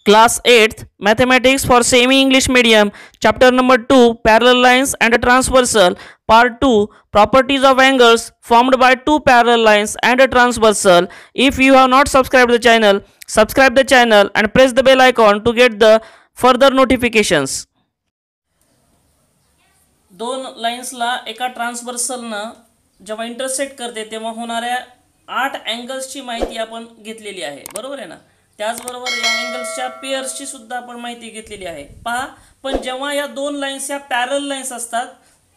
Class 8th Mathematics for Semi English Medium, Chapter number 2 Parallel Lines and a Transversal, Part 2 Properties of Angles formed by two parallel lines and a transversal. If you have not subscribed the channel, subscribe the channel and press the bell icon to get the further notifications. दोन लाईन्सला एका ट्रान्सव्हर्सलनं जेव्हा intersect करते तेव्हा होणाऱ्या 8 अँगल्सची माहिती आपण घेतलेली आहे, बरोबर आहे ना. त्याचबरोबर या अँगल्सच्या पेअर्सची सुद्धा आपण माहिती घेतलेली आहे. पहा, पण जेव्हा या दोन लाईन्स या पॅरल लाईन्स असतात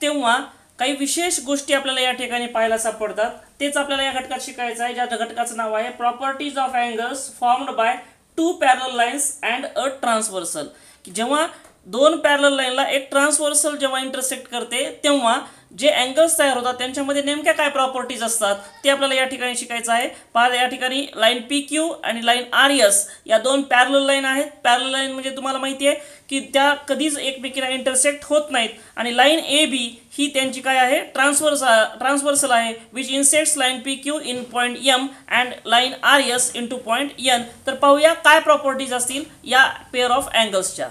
तेव्हा काही विशेष गोष्टी आपल्याला या ठिकाणी पाहायला सापडतात. तेच आपल्याला या घटकात शिकायचं आहे, ज्या घटकाचं नाव आहे properties of angles formed by two पॅरल लाईन्स अँड अ ट्रान्सव्हर्सल. जेव्हा दोन पॅरल लाईनला एक ट्रान्सव्हर्सल जेव्हा इंटरसेक्ट करते तेव्हा जे अँगल्स तयार होतात त्यांच्यामध्ये नेमक्या काय प्रॉपर्टीज असतात ते आपल्याला या ठिकाणी शिकायचं आहे. पहा, या ठिकाणी लाईन पी क्यू आणि लाईन आर एस या दोन पॅरल लाईन आहेत. पॅरल लाईन म्हणजे तुम्हाला माहिती आहे की त्या कधीच एकमेकींना इंटरसेक्ट होत नाहीत. आणि लाईन ए बी ही त्यांची काय आहे, ट्रान्सव्हर्सल आहे, which intersects line P Q in point M and line R S in to point N. तर पाहूया काय प्रॉपर्टीज असतील या पेअर ऑफ अँगल्सच्या.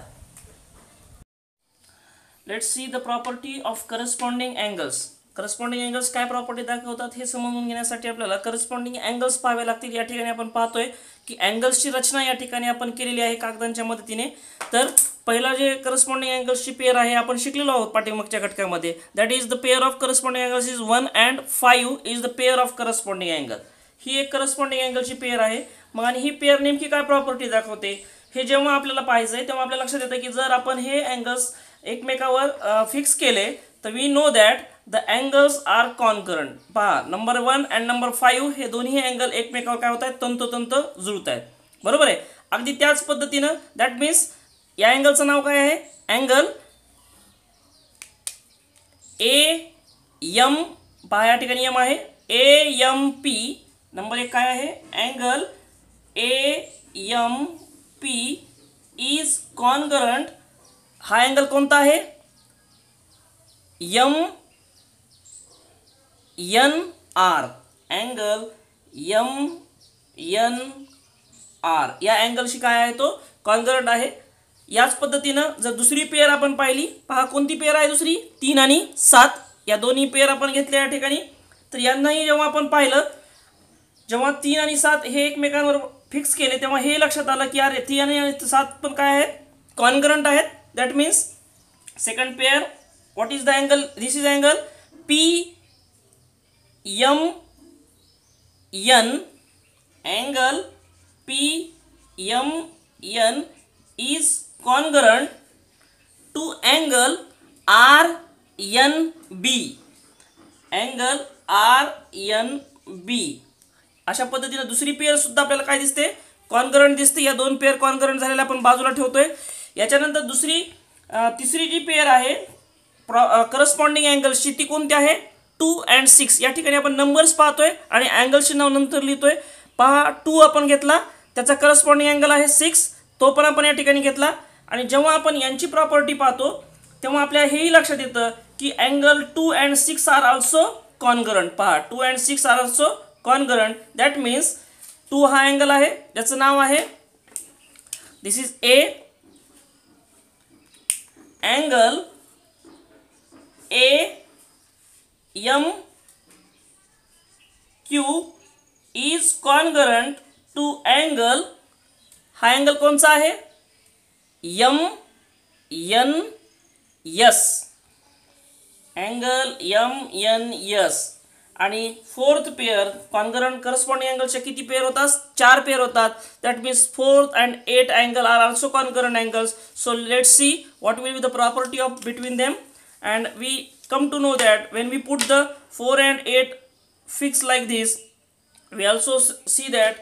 Let's see the property of corresponding angles. Corresponding angles काय प्रॉपर्टी दाखवतात हे समजून घेण्यासाठी आपल्याला करस्पॉन्डिंग अँगल्स पाहावे लागतील. या ठिकाणी आपण पाहतोय की अँगल्सची रचना या ठिकाणी आपण केलेली आहे कागदांच्या मदतीने. तर पहिला जे करस्पॉन्डिंग अँगल्सची पेअर आहे आपण शिकलेलो आहोत पाठीमागच्या घटकामध्ये. That is the pair of corresponding angles is 1 and 5 is the pair of corresponding angle. ही एक करस्पॉन्डिंग अँगलची पेअर आहे. मग आणि ही पेअर नेमकी काय प्रॉपर्टी दाखवते हे जेव्हा आपल्याला पाहायचं आहे तेव्हा आपल्या लक्षात येतं की जर आपण हे अँगल्स एकमेकावर फिक्स केले तर we know that the angles are concurrent. पहा, नंबर 1 and नंबर 5 हे दोन्ही अँगल एकमेकावर काय होत आहेत, तंतोतंत जुळत आहेत, बरोबर आहे. अगदी त्याच पद्धतीनं दॅट मीन्स या अँगलचं नाव काय आहे, अँगल ए एम. पहा, या ठिकाणी एम आहे, ए एम पी. नंबर 1 काय आहे, angle A M P is concurrent. हा अँगल कोणता आहे, M N R. Angle M N R या अँगलशी काय आहे, तो कॉन्करंट आहे. याच पद्धतीनं जर दुसरी पेअर आपण पाहिली, पहा कोणती पेअर आहे दुसरी, 3 आणि 7 या दोन्ही पेअर आपण घेतल्या या ठिकाणी. तर यांनाही जेव्हा आपण पाहिलं, जेव्हा 3 आणि 7 हे एकमेकांवर फिक्स केले तेव्हा हे लक्षात आलं की अरे 3 आणि 7 पण काय आहेत, कॉन्करंट आहेत. That means second pair, what is the angle? This is angle P M N. Angle P M N is congruent to angle R N B. Angle R N B. अशा पद्धतीने दुसरी पेअर सुद्धा आपल्याला काय दिसते, concurrent दिसते. या दोन पेअर कॉन्करंट झालेल्या आपण बाजूला ठेवतोय. याच्यानंतर तिसरी जी पेअर आहे करस्पॉन्डिंग अँगल्सची ती कोणती आहे, 2 and 6. या ठिकाणी आपण नंबर्स पाहतोय आणि अँगल्सचे नाव नंतर लिहितोय. पहा, 2 आपण घेतला, त्याचा करस्पॉन्डिंग अँगल आहे 6, तो पण आपण या ठिकाणी घेतला. आणि जेव्हा आपण यांची प्रॉपर्टी पाहतो तेव्हा आपल्याला हेही लक्षात येतं की angle 2 and 6 are also concurrent. पहा, 2 and 6 are also concurrent. That means 2 हा अँगल आहे, ज्याचं नाव आहे, this is A. Angle A M Q is congruent to angle. हा अँगल कोणचा आहे, M N S. Angle M N S. आणि फोर्थ पेअर कॉन्करंट करस्पॉन्डिंग अँगलच्या किती पेअर होतात, 4 पेअर होतात. That means 4th and 8th angle are also concurrent angles. So let's see what will be the property of between them, and we come to know that when we put the 4 and 8 fixed like this, we also see that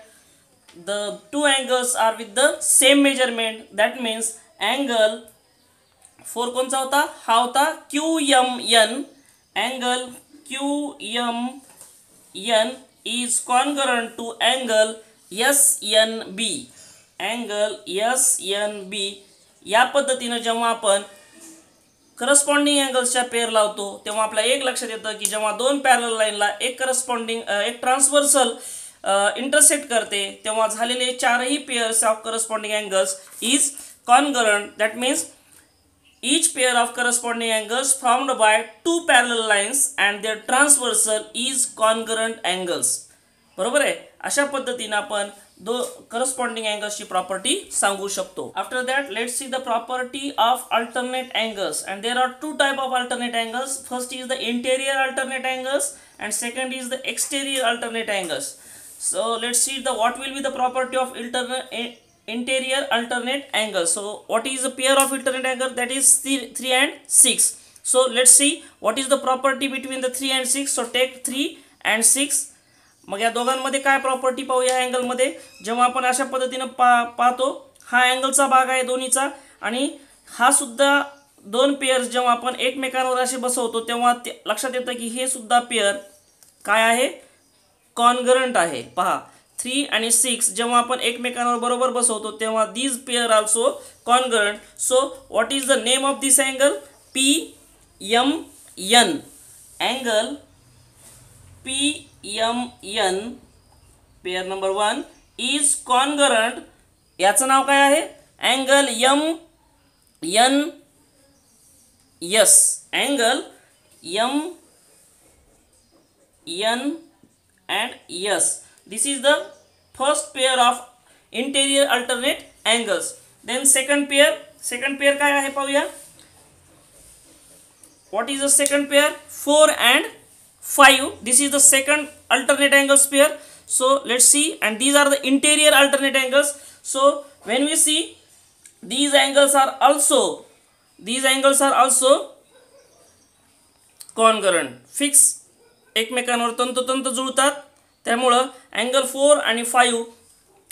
the two angles are with the same measurement. That means angle 4 कोणचा होता, हा होता QMN. angle QMN is congruent to angle SNB. angle SNB. या पद्धतीने जेव्हा आपण corresponding अँगल्सच्या pair लावतो तेव्हा आपल्याला एक लक्षात येतं की जेव्हा दोन पॅरलल लाईनला एक करस्पॉन्डिंग एक ट्रान्सव्हर्सल इंटरसेक्ट करते तेव्हा झालेले चारही pairs of corresponding angles is congruent. That means each pair of corresponding angles formed by two parallel lines and their transversal is congruent angles. बरोबर आहे. अशा पद्धतीने आपण दो करस्पॉन्डिंग अँगल्सची प्रॉपर्टी सांगू शकतो. After that let's see the property of alternate angles and there are two type of alternate angles. First is the interior alternate angles and second is the exterior alternate angles. So let's see the what will be the property of interior alternate angle. So what is the pair of alternate angle? That is 3 and 6. So let's see what is the property between the 3 and 6. So take 3 and 6. मग या दोघांमध्ये काय property पाहूया अँगलमध्ये. जेव्हा आपण अशा पद्धतीने पाहतो हा अँगलचा भाग आहे दोन्हीचा आणि हा सुद्धा दोन पेअर्स जेव्हा आपण एकमेकांवर असे बसवतो तेव्हा लक्षात येतं की हे सुद्धा पेअर काय आहे, कॉन्गरंट आहे. पहा 3 आणि 6 जेव्हा आपण एकमेकांवर बरोबर बसवतो तेव्हा these pair also congruent. So what is the name of this angle? PMN. Angle PMN pair number 1 is congruent. याचं नाव काय आहे? Angle MNS. Angle MN and S. This is the first pair of interior alternate angles. Then second pair काय आहे पाहूया. What is the second pair? 4 and 5. This is the second alternate angles pair. So let's see, and these are the interior alternate angles. So when we see these angles are also congruent. Fix एकमेकांवर तंतोतंत जुळतात. त्यामुळं angle 4 आणि 5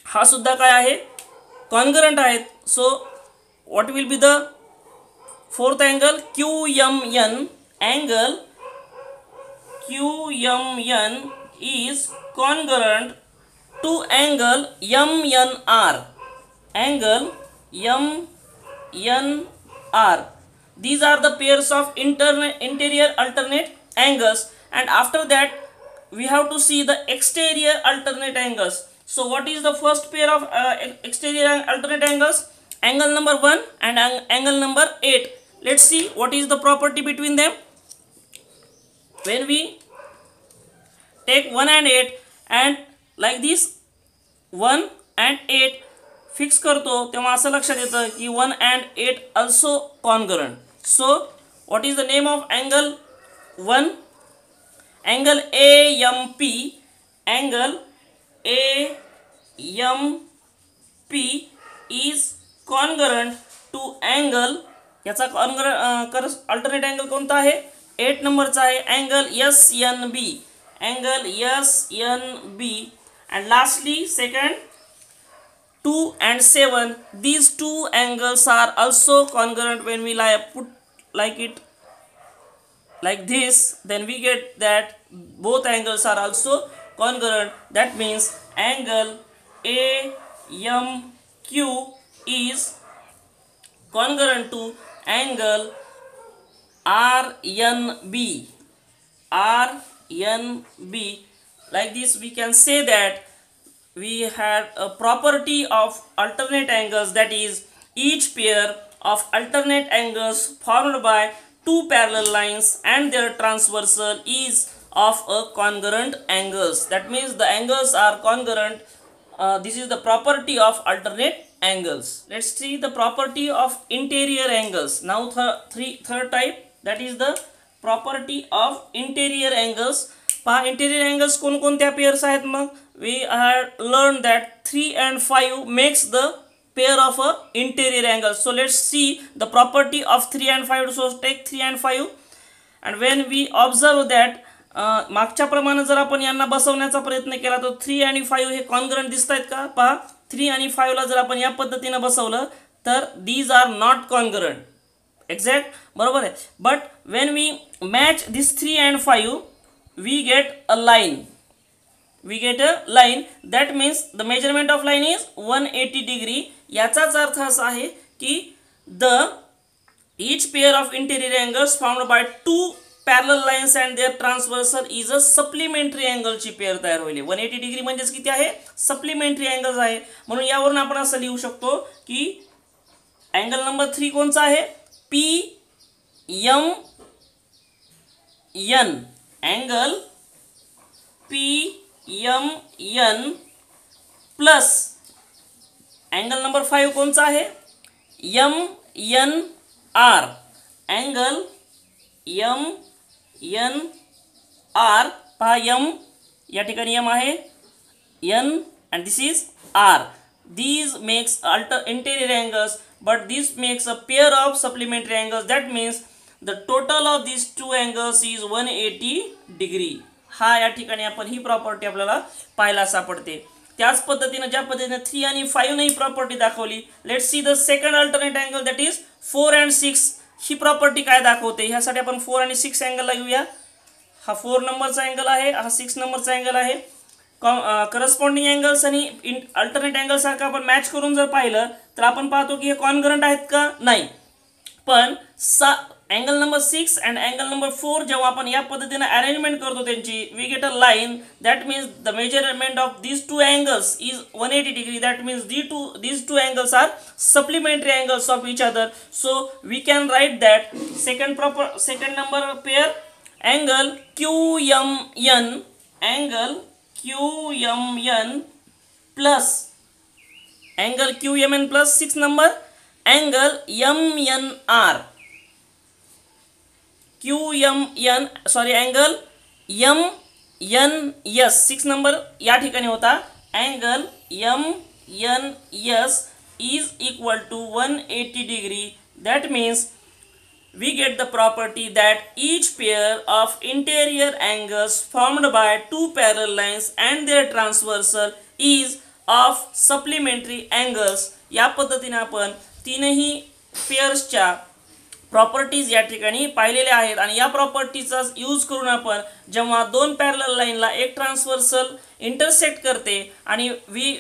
हा सुद्धा काय आहे, congruent आहेत. So what will be the fourth angle? QMN. Angle QMN is congruent to angle MNR. Angle MNR. These are the pairs of interior alternate angles. And after that we have to see the exterior alternate angles. So what is the first pair of exterior alternate angles? Angle number 1 and angle number 8. Let's see what is the property between them. When we take 1 and 8 and like this 1 and 8 fix करतो तेव्हा असं लक्षात येतं की 1 and 8 also congruent. So what is the name of angle 1? Angle AMP. Angle AMP is congruent to angle. याचा alternate angle कोणता आहे? 8 नंबरचा आहे. Angle SNB. Angle SNB. And lastly second 2 and 7. These two angles are also congruent. When we put like it like this, then we get that both angles are also congruent. That means angle AMQ is congruent to angle RNB. RNB. Like this we can say that we had a property of alternate angles, that is each pair of alternate angles formed by two parallel lines and their transversal is of a congruent angles. That means the angles are congruent. This is the property of alternate angles. Let's see the property of interior angles. Now third type, that is the property of interior angles. पहा interior angles कोणकोणत्या pairs आहेत. मग we had learned that 3 and 5 makes the pair of a interior angle. So let's see the property of 3 and 5. So take 3 and 5 and when we observe that मागच्या प्रमाणे जर आपण यांना बसवण्याचा प्रयत्न केला तर 3 आणि 5 हे कॉन्ग्रंट दिसतायत का? पहा 3 आणि 5 ला जर आपण या पद्धतीने बसवलं तर these are not congruent. Exact, बरोबर आहे. But when we match this 3 and 5 we get a line. That means the measurement of line is 180 degree. याचाच अर्थ असा आहे की each pair of interior angles formed by two parallel lines and their transversal is a supplementary अँगलची pair तयार होईल. 180 degree म्हणजेच किती आहे, सप्लिमेंटरी अँगल्स आहे. म्हणून यावरून आपण असं लिहू शकतो की अँगल नंबर 3 कोणचा आहे, P M N, angle P M N plus angle number 5 कोणचा आहे, M N R, angle M N R. पहा एम या ठिकाणी एम आहे, N and this is R. These makes interior angles, but this makes a pair of supplementary angles. That means the total of these two angles is 180 degree. हा या ठिकाणी आपण ही property आपल्याला पाहायला सापडते. त्याच पद्धतीने ज्या पद्धतीने 3 आणि 5 ने ही प्रॉपर्टी दाखवली, let's see the second alternate angle that is 4 and 6. He property काय दाखवते, ह्यासाठी आपण 4 आणि 6 अँगलला घेऊया. हा 4 नंबरचा अँगल आहे, हा 6 नंबरचा अँगल आहे. करस्पॉन्डिंग अँगल्स आणि अल्टरनेट अँगल सारखं आपण मॅच करून जर पाहिलं तर आपण पाहतो की हे कॉन्ग्रंट आहेत का, नाही. पण angle number 6 and angle number 4 जेव्हा आपण या पद्धतीने अरेंजमेंट करतो त्यांची, we get a line that means the measurement of these two angles is 180 degree. That means these two angles are supplementary angles of each other. So we can write that second number pair, angle QMN, angle QMN plus angle QMN plus 6 number angle MNR. QMN sorry angle MNS 6 number या ठिकाणी होता. angle MNS is equal to 180 degree. That means we get the property that each pair of interior angles formed by two parallel lines and their transversal is of supplementary angles. या पद्धतीने आपण तीनही पेयर्सच्या properties या ठिकाणी पाहिलेल्या आहेत आणि या प्रॉपर्टीचा यूज करून आपण जेव्हा दोन पॅरलल लाईनला एक ट्रान्सव्हर्सल इंटरसेक्ट करते आणि we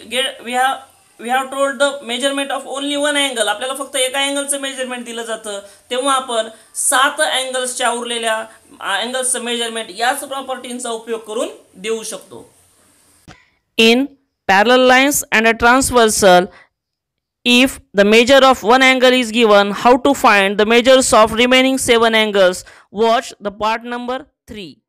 have told the measurement of only one angle, आपल्याला फक्त एका अँगलचं मेजरमेंट दिलं जातं, तेव्हा आपण 7 अँगल्सच्या उरलेल्या अँगल्सचं मेजरमेंट याच प्रॉपर्टींचा उपयोग करून देऊ शकतो. In parallel lines and a transversal, if the measure of one angle is given, how to find the measures of remaining 7 angles? Watch the part number 3.